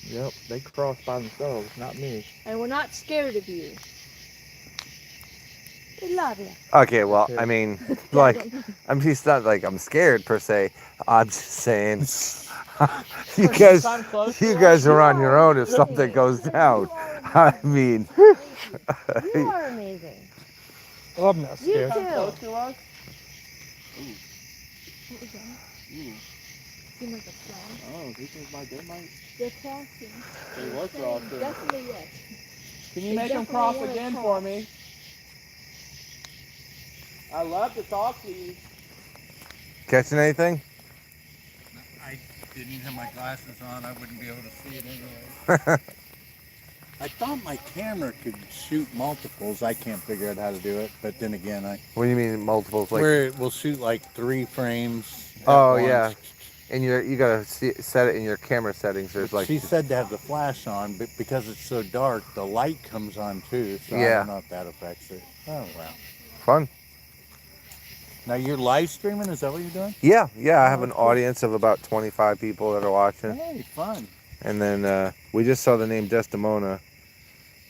Yep, they cross by themselves, not me. and we're not scared of you. We love you. Okay, well, I mean, like, I'm just not like I'm scared per se. I'm just saying, you guys are on your own if something goes down. I mean, You are amazing. Oh, I'm not You scared. too. Close to us? What was that? Ooh. Seemed like a flag. Oh, these things might. They're crossing. They were crossing. Definitely yes. Can you They make them definitely cross wanna again cross. for me? I love to talk to you. catching anything? I didn't even have my glasses on. I wouldn't be able to see it anyway. I thought my camera could shoot multiples. I can't figure out how to do it. But then again, What do you mean multiples? Like, where it will shoot like 3 frames. at oh once. yeah, And you gotta set it in your camera settings. There's like She said to have the flash on, but because it's so dark, the light comes on too. So I Yeah. don't know if that affects it. Oh well. fun. Now you're live streaming. Is that what you're doing? Yeah, I have Oh, an cool. audience of about 25 people that are watching. Hey, fun. And then we just saw the name Desdemona.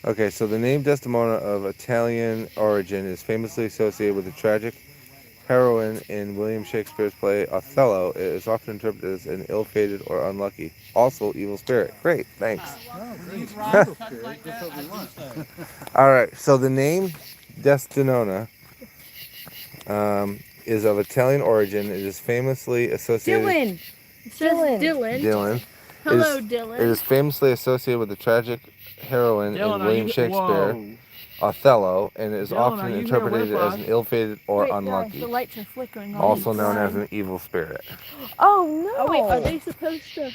Okay, so the name Desdemona of Italian origin is famously associated with the tragic heroine in William Shakespeare's play Othello. It is often interpreted as an ill-fated or unlucky, also evil spirit. Great, thanks. Oh, great. Just what we want. All right, so the name Desdemona is of Italian origin. It is famously associated. Dylan. It says Dylan. Dylan. Hello, It Dylan. is famously associated with the tragic heroine Dylan, in are William you- Shakespeare, whoa. Othello, and is Dylan, are often you here interpreted with as us? an ill-fated or Wait, unlucky, the lights are flickering on. also known as an evil spirit. Oh no. Oh wait, are they supposed to?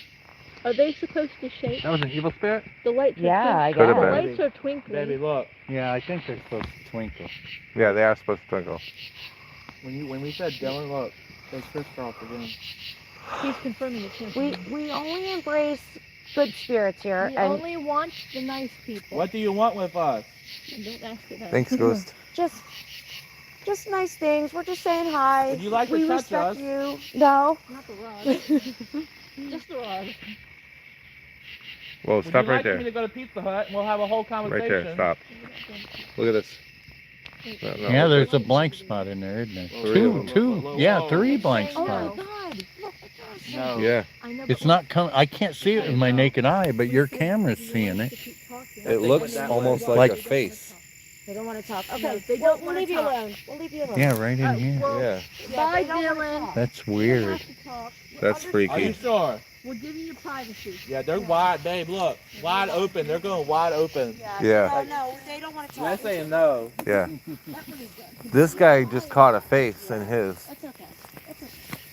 Are they supposed to shake? That was an evil spirit? The lights Yeah, are I Could have the been. lights are twinkling. Baby, look. Yeah, I think they're supposed to twinkle. Yeah, they are supposed to twinkle. When we said Dylan, look. They crisscross again. He's confirming it's him. We only embrace good spirits here, We and only want the nice people. What do you want with us? And don't ask it that. Thanks, Ghost. just nice things. We're just saying hi. Would you like to we touch respect us? you. No. Not the rod. Just the rod. Whoa, Would stop you right like me there. to go to Pizza Hut and we'll have a whole Right conversation? there, stop. Look at this. No, no, Yeah, look there's at a blank spot in there, isn't there? Whoa, Two, whoa, two. whoa, whoa, Yeah, whoa. 3 blank Oh my spots. God! Look at this. No. Yeah, I know, It's but not coming. I can't see it with my naked eye, but your camera's seeing it. it looks almost like a face. They don't want to talk. No, Okay, they we'll, don't we'll wanna leave you talk. alone. We'll leave you alone. Yeah, right in here. Well, Yeah, Bye, they don't wanna Dylan. talk. That's You don't weird. have to talk. that's Are you freaky. sure? We're giving you privacy. Yeah, they're wide, babe, look. Wide open. They're going wide open. Yeah, No, they don't want to They're saying no. yeah. This guy just caught a face in his. That's okay.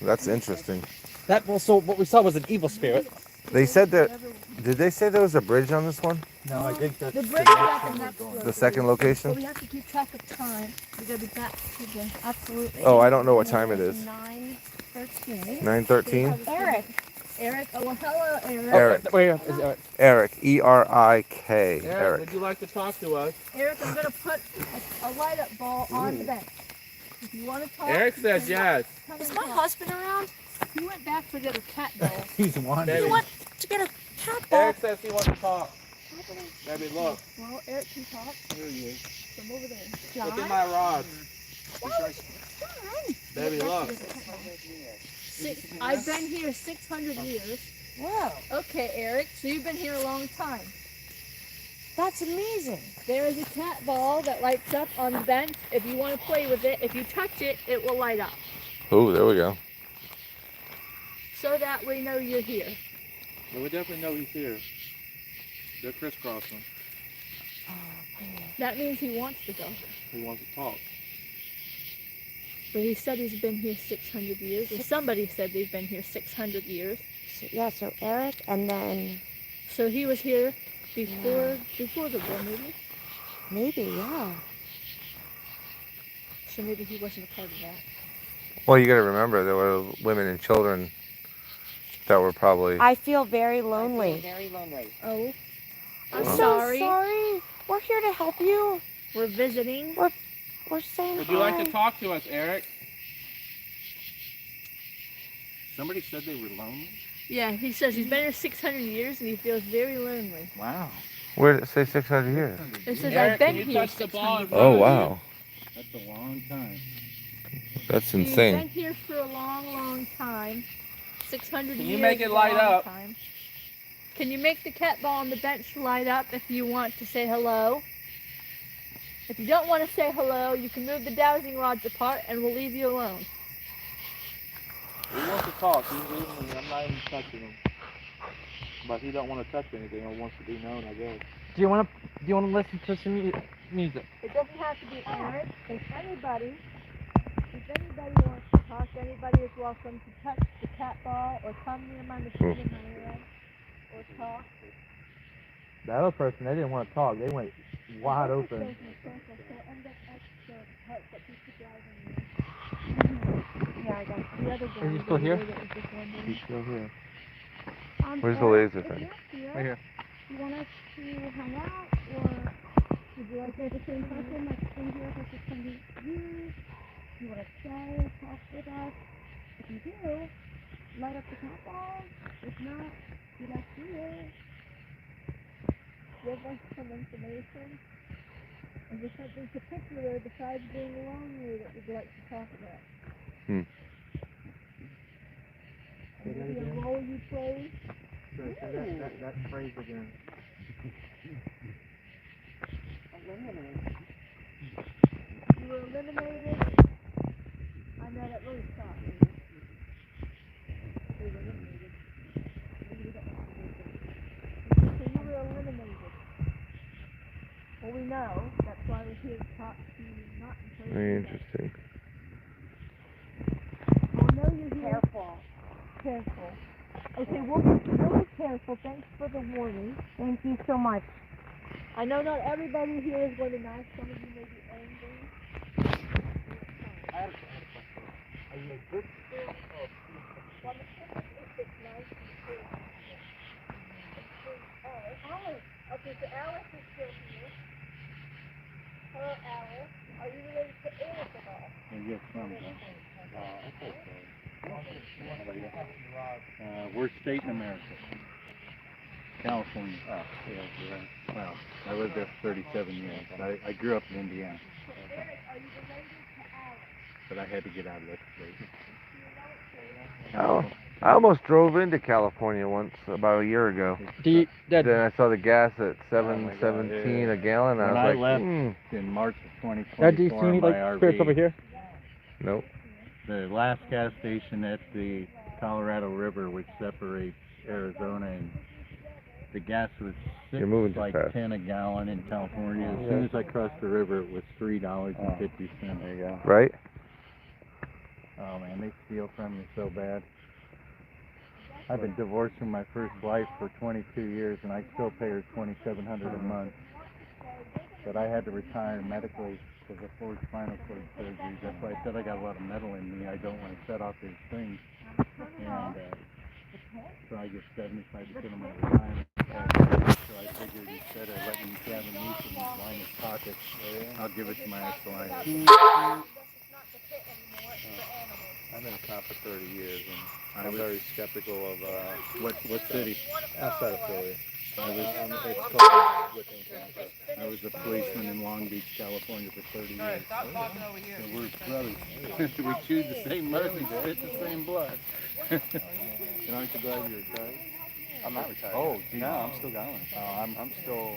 That's interesting. That so what we saw was an evil spirit. They said that. Did they say there was a bridge on this one? No, I think that's The bridge is at the next road. The second But location? we have to keep track of time. We gotta be back to the absolutely. Oh, I don't know what time it is. 9:13. 9:13. Eric. Eric. Oh, well, hello, Eric. Eric. Where is Eric? Eric. E-R-I-K. Eric, Eric. would you like to talk to us? Eric, I'm gonna put a light up ball on the bench. If you want to talk. Eric you says can yes. come Is and my talk. husband around? He went back to get a cat ball. he's wandering. Baby, Want to get a cat ball? Eric says he wants to talk. Baby, look. Well, Eric can talk Here he is. from over there. Look John? at my rods. John. Baby, look. I've been here 600 years. Wow, Okay, Eric, so you've been here a long time. that's amazing. There is a cat ball that lights up on the bench. If you want to play with it, if you touch it, it will light up. Oh, there we go. So that we know you're here. Well, we definitely know he's here. They're crisscrossing. That means he wants to go. He wants to talk. But he said he's been here 600 years. Or somebody said they've been here 600 years. So, yeah, so Eric, and then So he was here before the war, maybe. maybe, yeah. So maybe he wasn't a part of that. Well, you got to remember there were women and children that were probably. I feel very lonely. Oh, I'm so sorry. sorry. We're here to help you. We're visiting. We're saying Would hi. you like to talk to us, Eric? Somebody said they were lonely. Yeah, he says he's been here 600 years and he feels very lonely. Wow. Where did it say 600 years? It says Eric, I've been can you here touch the ball in 600 front Oh, of you? wow. That's a long time. That's He's insane. been here for a long, long time. 600 Can years. you make it is a light long up? time. Can you make the cat ball on the bench light up if you want to say hello? If you don't want to say hello, you can move the dowsing rods apart and we'll leave you alone. He wants to talk. He's leaving me. I'm not even touching him. But he don't want to touch anything or wants to be known, I guess. Do you want to listen to some music? It doesn't have to be Eric. If anybody wants to talk, anybody is welcome to touch the cat ball or come near my machine in my room or talk. The other person, they didn't want to talk. They went wide open. Yeah, I got it. other guy. Are you still here? That was just wondering. He's still here. Where's the Eric, laser if thing? you're here, Right here. you want us to hang out, or would you like to have the same person like in here if I just come to you? You want to stay, talk with us? If you do, light up the cat balls. If not, you like here. Give us some information. Is there something particular besides being lonely that you'd like to talk about? Maybe a role you play? That phrase again. Eliminated. You were eliminated. I know that really shocked me. They were eliminated. Maybe we don't want to do this. So you were eliminated. Well, we know. That's why we're here to talk to you, not in person. Very interesting. Oh, no, you're here. Careful. Careful. Okay, we'll be careful. Thanks for the warning. Thank you so much. I know not everybody here is going to be nice. Some of you may be angry. I had a question. Are you a good spirit or Well, the thing is, it's nice and cool. Alice. Okay, so Alice is still here. Hello, Alice. Are you related to Alice at all? Yes, some. We're state in America. California. Oh, yeah, you're right. Well, I lived there for 37 years. I grew up in Indiana. Eric, are you related to Alice? But I had to get out of that state. Oh, I almost drove into California once about a year ago. Then I saw the gas at $7.17 a gallon. When I I was left like, in March of Dad, do you 2024 see any in my like spirits over RV, here? Nope. the last gas station at the Colorado River, which separates Arizona, and the gas was You're moving too like fast. 10 a gallon in California. As soon as I crossed the river, it was $3.50. There you go. Right? Oh man, they steal from you so bad. I've been divorced from my first wife for 22 years, and I still pay her $2,700 a month. But I had to retire medically because of 4 spinal cord surgeries. That's why I said I got a lot of metal in me. I don't want to set off these things. And so I get 75% of my retirement. So I figured instead of letting Gavin Newsom line his pockets, I'll give it to my ex-wife. I've been a cop for 30 years, and I'm very skeptical of What city? outside of Philly. It's called Whipping County. I was a policeman in Long Beach, California for 30 years. So we're brothers. We chewed the same mud and spit the same blood. And aren't you glad you're retired? I'm not retired. Oh, no, I'm still going. I'm still.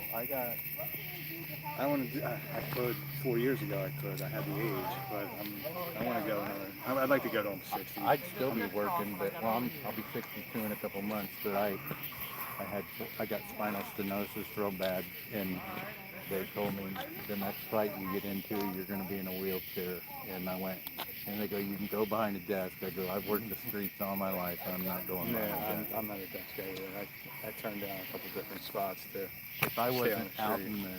I want to. I could 4 years ago. I could. I had the age, but I want to go another. I'd like to go to almost 60. I'd still be working, but well, I'll be 62 in a couple months. But I got spinal stenosis real bad, and they told me the next fight you get into, you're going to be in a wheelchair. And I went, and they go, you can go behind a desk. I go, I've worked the streets all my life. I'm not going behind a desk. I'm not a desk guy either. I turned down a couple different spots to. If I stay wasn't on the out street. in the,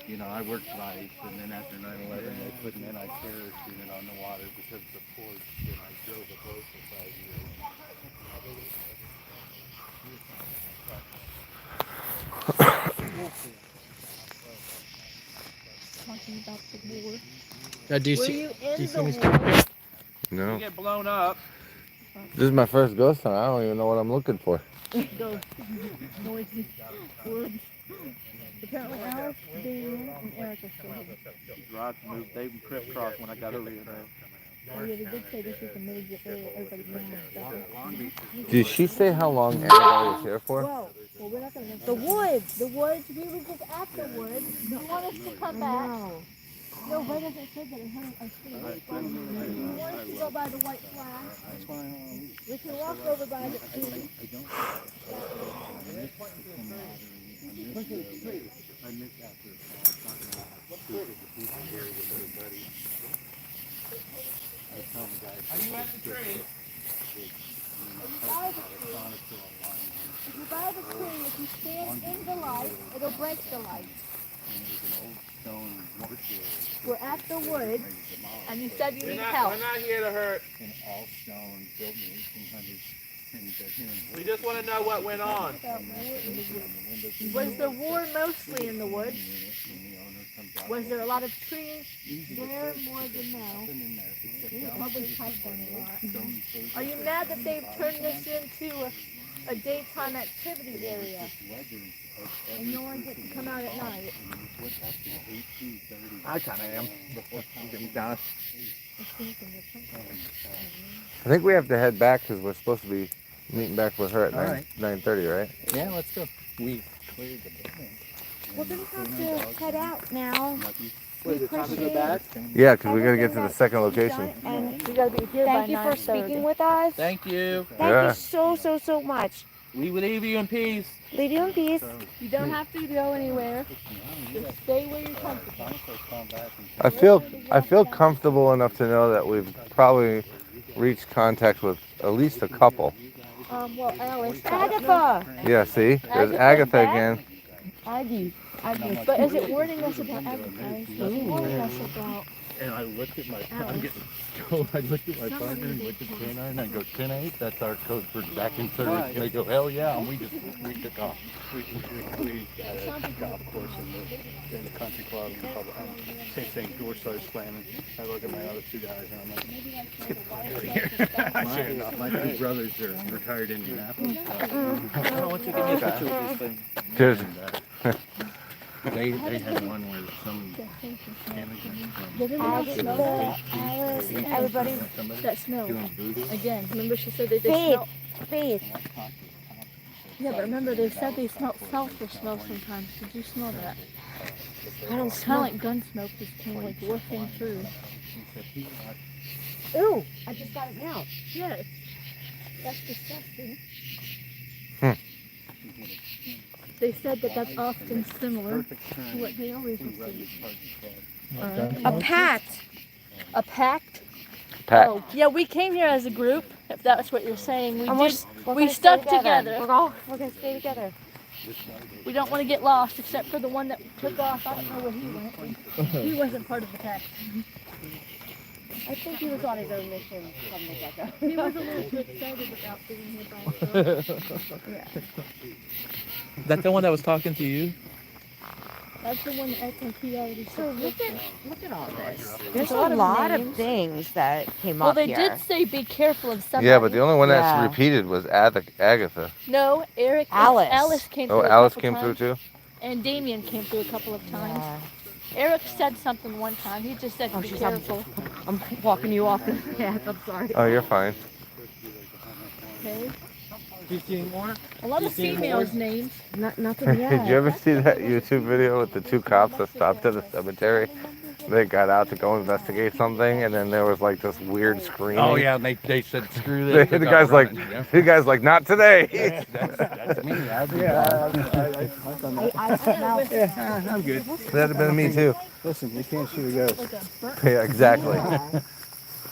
you know, I worked lights, and then after 9/11, they put me in, I parachuted on the water because of the ports, and I drove a boat for 5 years. Talking about the war. Do you Were see? you Do in you the see me? war? No. You get blown up. This is my first ghost hunt. I don't even know what I'm looking for. Ghosts, noises, words. Apparently Alice, Dan, and Eric are still here. Rods moved. They crisscrossed when I got over here. Oh yeah, they did say this is a major area. Everybody's moving stuff. Did she say how long Annabelle was here for? Well, we're not gonna make the woods. The woods. We were just at the woods. You want us to come back? No, right as I said that, I see. You want us to go by the white flag? We can walk over by the tree. I miss after a fall, talking about how stupid the people here with their buddies. I tell the guys, are you at the tree? If you buy the tree, if you stand in the light, it'll break the light. And there's an old stone mortuary. We're at the woods, and you said you need help. We're not here to hurt. And all stone, built in the 1800s. And here in We just want to know what went on. Was the war mostly in the woods? Was there a lot of trees there more than now? We probably touched them a lot. Are you mad that they've turned this into a daytime activity area? And no one gets to come out at night? I kind of am. To be honest. I think we have to head back because we're supposed to be meeting back with her at All right. 9:30, right? Yeah, let's go. We cleared the building. We're gonna have to head out now. We Is it time to go appreciate back? Yeah, because we got to get to the second location. And We gotta be here by thank you for 9:30. speaking with us. Thank you. Thank Yeah. you so much. We will leave you in peace. Leave you in peace. You don't have to go anywhere. Just stay where you're comfortable. I feel comfortable enough to know that we've probably reached contact with at least a couple. Well, Alice. Agatha! Yeah, see? There's Agatha's Agatha back? again. Aggie. But is it warning us about Agatha? Is it warning us about... And I looked at my Alice. I looked at my partner and looked at K9 and I go, 10-8, that's our code for back in service. And they go, hell yeah, and we took off. We got a golf course in the country club and same thing, door starts slamming. I look at my other two guys and I'm like, let's get the fuck out of here. My two brothers are retired Indianapolis. I want you to give me a picture with this thing. Cheers. They had one where some Alice, everybody. That smell. doing voodoo. Again, remember she said that they Faith, smell... Faith. Yeah, but remember they said they smelled sulfur smell sometimes. Did you smell that? I don't It's kind of like gun smoke just came like wafting through. Ooh, I just got it now. Yeah, that's disgusting. They said that that's often similar to what they always receive. A pact. A pact? Pat. Oh, yeah, we came here as a group, if that's what you're saying. And We gonna stuck stay together. We're gonna stay together. We don't want to get lost, except for the one that took off. I don't know where he went. He wasn't part of the pact. I think he was on his own mission from the get-go. He was a little too excited about being here by himself. Yeah. Is that the one that was talking to you? That's the one that I think he already said. So look at all this. There's a a lot lot of of names. things that came Well, up they here. did say be careful of somebody. Yeah, but the only one that's Yeah. repeated was Agatha. No, Eric. Alice. Alice came through. Oh, a Alice couple came through times, too? And Damien came through a couple of times. Yeah. Eric said something one time. He just said to Oh, be she's careful. I'm walking you off the path. I'm sorry. Oh, you're fine. Okay. You see more? A lot of females' names. Nothing yet. Did you ever see that YouTube video with the two cops that stopped at the cemetery? They got out to go investigate something, and then there was like this weird screaming. Oh yeah, and they said screw this. The guy's like, not today. That's me. I smell. Yeah, I'm good. That'd have been me too. Listen, you can't shoot a ghost. Like a burnt. Yeah, exactly.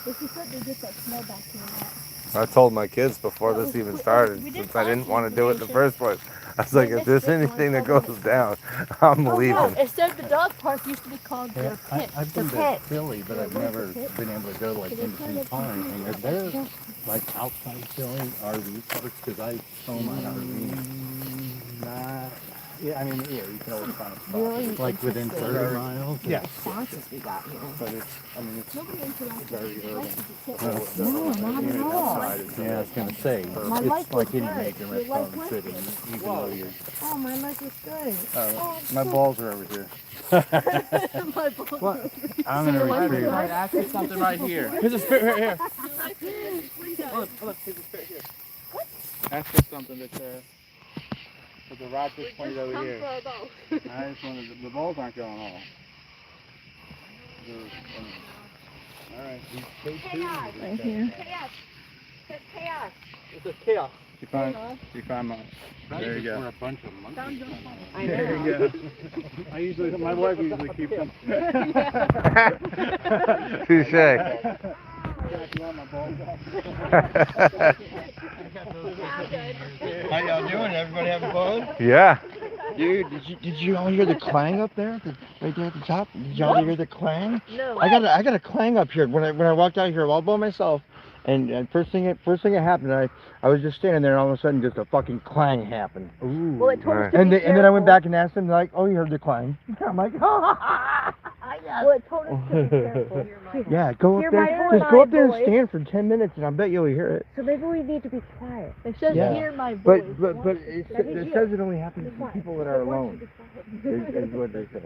But she said they get that smell back in that. I told my kids before this even started, since I didn't want to do it in the first place. I was like, if there's anything that goes down, I'm leaving. It said the dog park used to be called the pit. I've been The to pit. Philly, but I've never been able to go like in between times. And if they're like outside Philly RV parks, because I own my RV. Not, yeah, I mean, yeah, you can always find a spot. Really Like within 30 miles. Yeah. Responses we got here. But it's, I mean, it's very urban. No, not at all. Yeah, I was gonna say, My life it's like was any good. major Your life metropolitan was city, good. even though you're, Oh, my life was good. my balls are over here. My balls. What? I'm gonna retrieve. Right, ask you something right here. Here's a spirit right here. Look, here's a spirit here. Ask you something that's with the rod just pointed over here. I just wanted the balls aren't going off. All right, Right here. This is chaos. you find mine. There you go. We're a bunch of monkeys. I There know. you go. My wife usually keeps them. Touche. How y'all doing? Everybody having fun? Yeah. Dude, did you all hear the clang up there? Right there at the top? Did y'all hear the clang? No. I got a clang up here when I walked out here all by myself, and first thing it happened, I was just standing there, and all of a sudden just a fucking clang happened. Ooh. Well, it told us to And be then I went careful. back and asked them, like, oh, you heard the clang? I'm like, oh, yes. Well, it told us to be careful. Yeah, go up Hear there. my Just go up there and voice. stand for 10 minutes, and I bet you'll hear it. So maybe we need to be quiet. It says Yeah. hear my voice. But it says it only happens to people that are alone. Is what they say.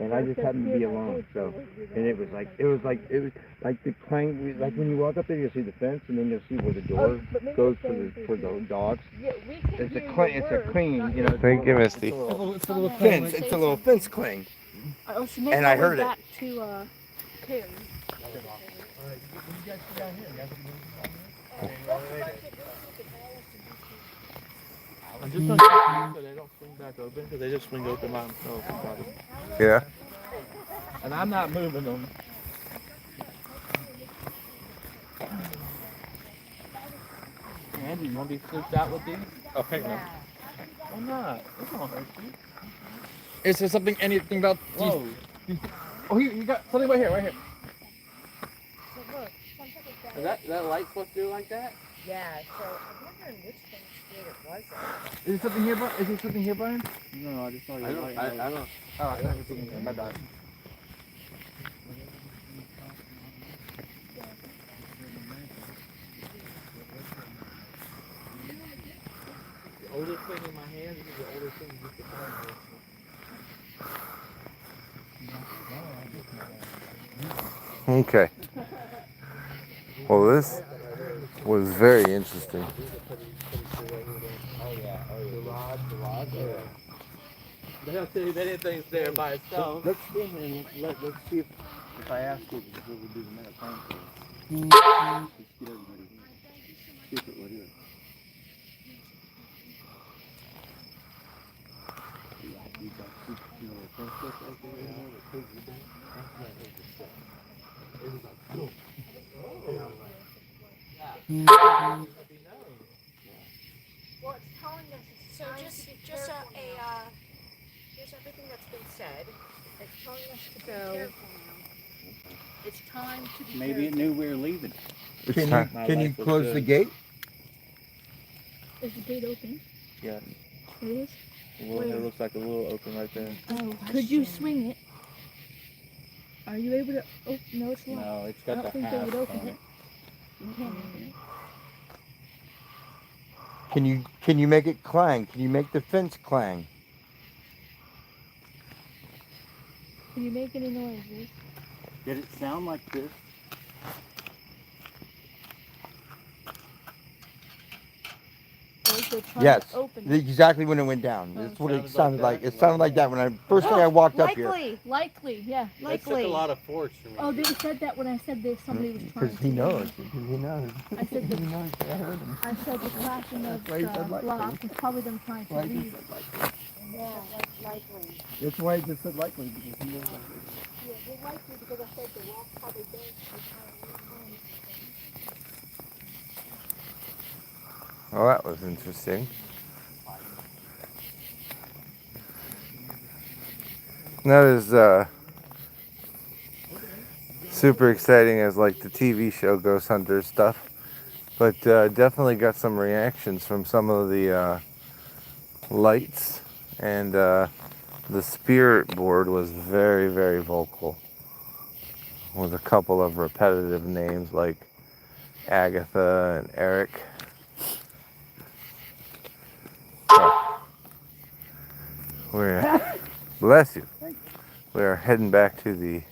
And I just happened to be alone, so, and it was like the clang, like when you walk up there, you'll see the fence, and then you'll see where the door goes for the dogs. Yeah, we can It's a hear clang, your it's a words, cling, not you your know. Thank you, Misty. It's a little fence. It's a little fence cling. Oh, so maybe And I we'll heard it. back to Carrie. I'm just gonna check so they don't swing back open, because they just swing open by themselves. Probably. Yeah. And I'm not moving them. Andy, you want to be flipped out with these? Oh, heck no. Why not? It won't hurt you. Is there anything about Whoa. Oh, you got something right here. Is that light supposed to do like that? Yeah, so I'm wondering which thing scared it was. Is there something here, Brian? Is there something here, Brian? No, I just saw your light. I don't. Oh, I thought you were my bad. The oldest thing in my hand is the oldest thing you can find. Okay. Well, this was very interesting. The rod. They don't see if anything's there by itself. Let's see, and let's see if I ask it, what would do the minute time for us. Let's get everybody here. See if it would do it. Well, it's telling us so just here's everything that's been said. It's telling us to be careful now. It's time to be Maybe it knew we were leaving. Can you close the gate? Is the gate open? Yeah. It is? It looks like a little open right there. Oh, could you swing it? Are you able to open? No, it's locked. No, it's I got don't the think they half would open on it. it. You can't open it. Can you make it clang? Can you make the fence clang? Can you make any noises? Did it sound like this? Or is it trying Yes. to open it? Exactly when it went down. That's what it sounded like. It sounded like that when I first thing I walked up here. Likely, yeah. It took a lot of force for me. Oh, they said that when I said that somebody was trying Because to. he knows. Because he knows. I said the, He knows. I heard him. I said the clashing of why he said likely. blocks was probably them trying to Likely. leave. Yeah, that's likely. That's why he just said likely, because he knows likely. Yeah, they're likely because I said the walk probably goes to Well, that was interesting. Not as super exciting as like the TV show Ghost Hunter stuff, but definitely got some reactions from some of the lights, and the spirit board was very, very vocal with a couple of repetitive names like Agatha and Eric. We're bless you. We are heading back to the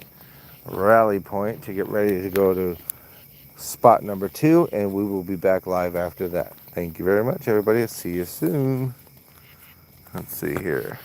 rally point to get ready to go to spot number 2, and we will be back live after that. Thank you very much, everybody. See you soon. Let's see here.